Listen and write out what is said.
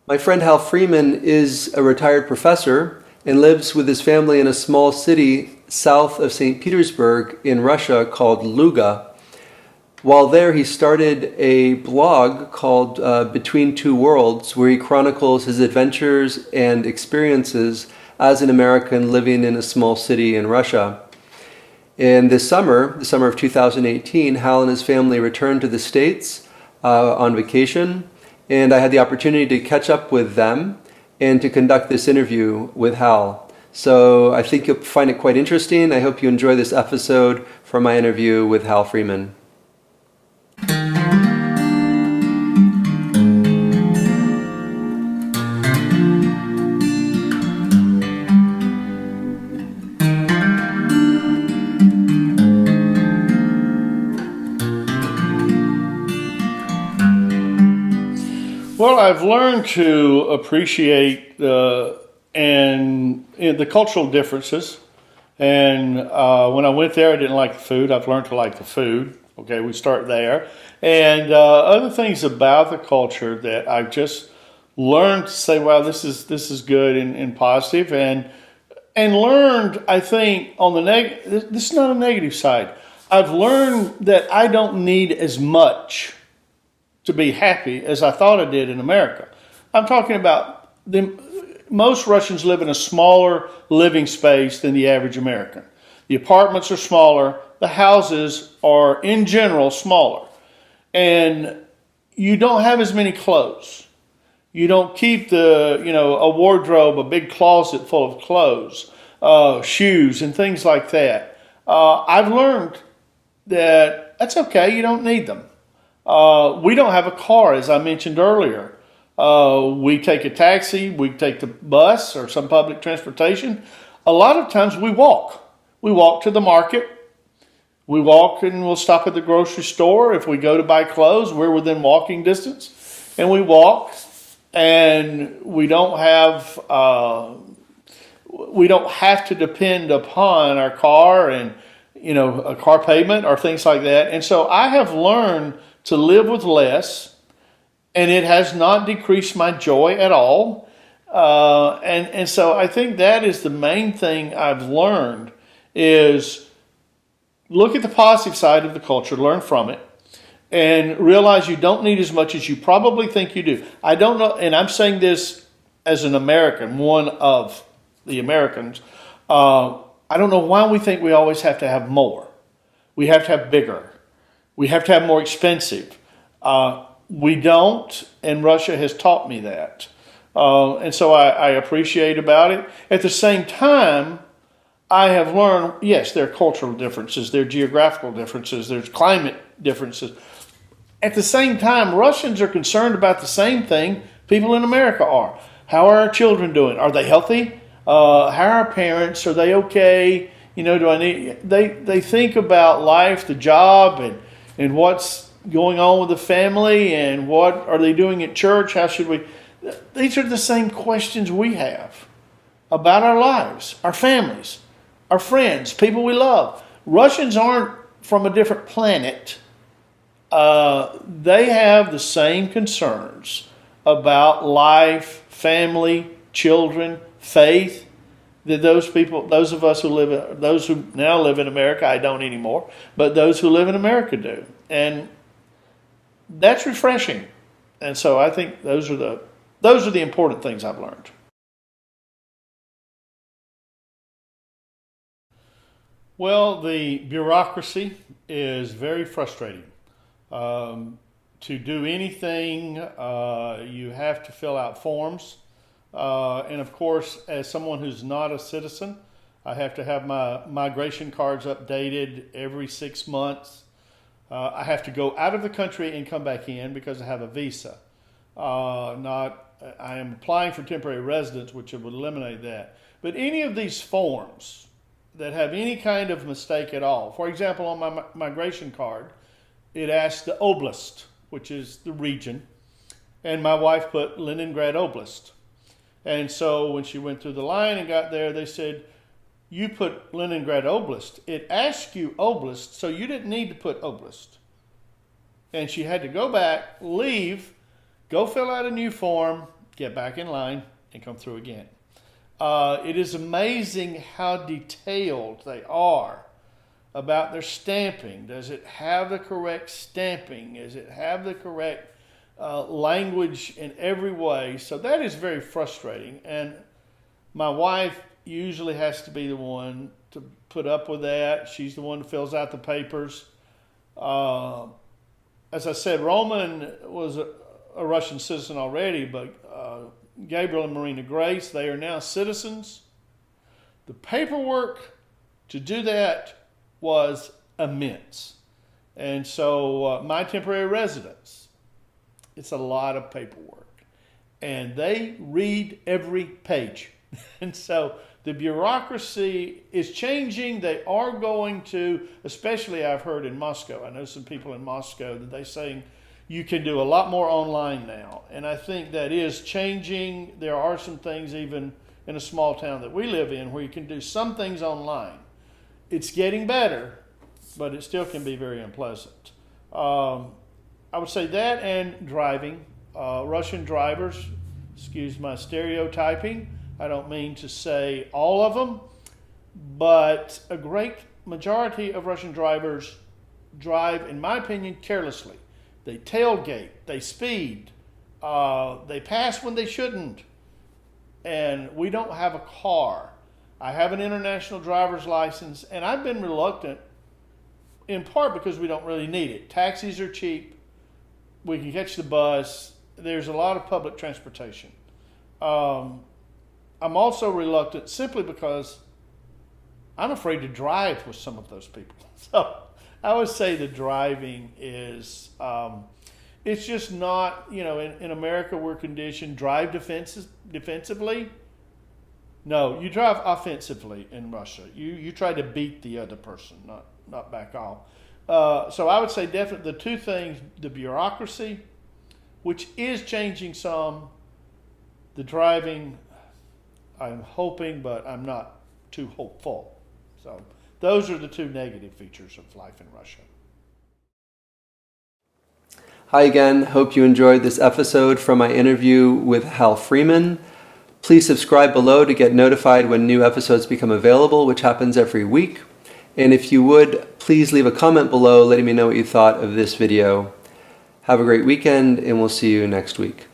My friend Hal Freeman is a retired professor and lives with his family in a small city south of St. Petersburg in Russia called Luga. While there, he started a blog called Between Two Worlds, where he chronicles his adventures and experiences as an American living in a small city in Russia. And this summer, the summer of 2018, Hal and his family returned to the States on vacation, and I had the opportunity to catch up with them and to conduct this interview with Hal. So I think you'll find it quite interesting. I hope you enjoy this episode from my interview with Hal Freeman. Well, I've learned to appreciate the cultural differences. And when I went there, I didn't like the food. I've learned to like the food. Okay, we start there. And other things about the culture that I've just learned to say, wow, this is good and positive. And learned, I think, on the this is not a negative side. I've learned that I don't need as much to be happy as I thought I did in America. I'm talking about most Russians live in a smaller living space than the average American. The apartments are smaller. The houses are, in general, smaller. And you don't have as many clothes. You don't keep a wardrobe, a big closet full of clothes, shoes, and things like that. I've learned that that's okay. You don't need them. We don't have a car, as I mentioned earlier. We take a taxi, we take the bus or some public transportation. A lot of times we walk. We walk to the market. We walk and we'll stop at the grocery store. If we go to buy clothes, we're within walking distance. And we walk, and we don't have to depend upon our car and a car payment or things like that. And so I have learned to live with less, and it has not decreased my joy at all. And so I think that is the main thing I've learned is look at the positive side of the culture, learn from it, and realize you don't need as much as you probably think you do. I don't know, and I'm saying this as an American, one of the Americans. I don't know why we think we always have to have more. We have to have bigger. We have to have more expensive. We don't, and Russia has taught me that. And so I appreciate about it. At the same time, I have learned, yes, there are cultural differences, there are geographical differences, there's climate differences. At the same time, Russians are concerned about the same thing people in America are. How are our children doing? Are they healthy? How are our parents? Are they okay? Do I need? They think about life, the job, and what's going on with the family, and what are they doing at church? How should we? These are the same questions we have about our lives, our families, our friends, people we love. Russians aren't from a different planet. They have the same concerns about life, family, children, faith, that those who now live in America, I don't anymore, but those who live in America do. And that's refreshing. And so I think those are the important things I've learned. Well, the bureaucracy is very frustrating. To do anything, you have to fill out forms. And of course, as someone who's not a citizen, I have to have my migration cards updated every 6 months. I have to go out of the country and come back in because I have a visa. I am applying for temporary residence, which would eliminate that. But any of these forms that have any kind of mistake at all, for example, on my migration card, it asks the oblast, which is the region, and my wife put Leningrad Oblast. And so when she went through the line and got there, they said, you put Leningrad Oblast. It asked you Oblast, so you didn't need to put Oblast. And she had to go back, leave, go fill out a new form, get back in line, and come through again. It is amazing how detailed they are about their stamping. Does it have the correct stamping? Does it have the correct language in every way? So that is very frustrating. And my wife usually has to be the one to put up with that. She's the one who fills out the papers. As I said, Roman was a Russian citizen already, but Gabriel and Marina Grace, they are now citizens. The paperwork to do that was immense. And so my temporary residence, it's a lot of paperwork. And they read every page. And so the bureaucracy is changing. They are going to, especially I've heard in Moscow, I know some people in Moscow that they're saying you can do a lot more online now. And I think that is changing. There are some things even in a small town that we live in where you can do some things online. It's getting better, but it still can be very unpleasant. I would say that and driving. Russian drivers, excuse my stereotyping, I don't mean to say all of them, but a great majority of Russian drivers drive, in my opinion, carelessly. They tailgate, they speed, they pass when they shouldn't, and we don't have a car. I have an international driver's license, and I've been reluctant, in part because we don't really need it. Taxis are cheap. We can catch the bus. There's a lot of public transportation. I'm also reluctant simply because I'm afraid to drive with some of those people. So I would say the driving is, it's just not, in America we're conditioned, drive defensively. No, you drive offensively in Russia. You try to beat the other person, not back off. So I would say definitely the two things, the bureaucracy, which is changing some, the driving, I'm hoping, but I'm not too hopeful. So those are the two negative features of life in Russia. Hi again. Hope you enjoyed this episode from my interview with Hal Freeman. Please subscribe below to get notified when new episodes become available, which happens every week. And if you would, please leave a comment below letting me know what you thought of this video. Have a great weekend, and we'll see you next week.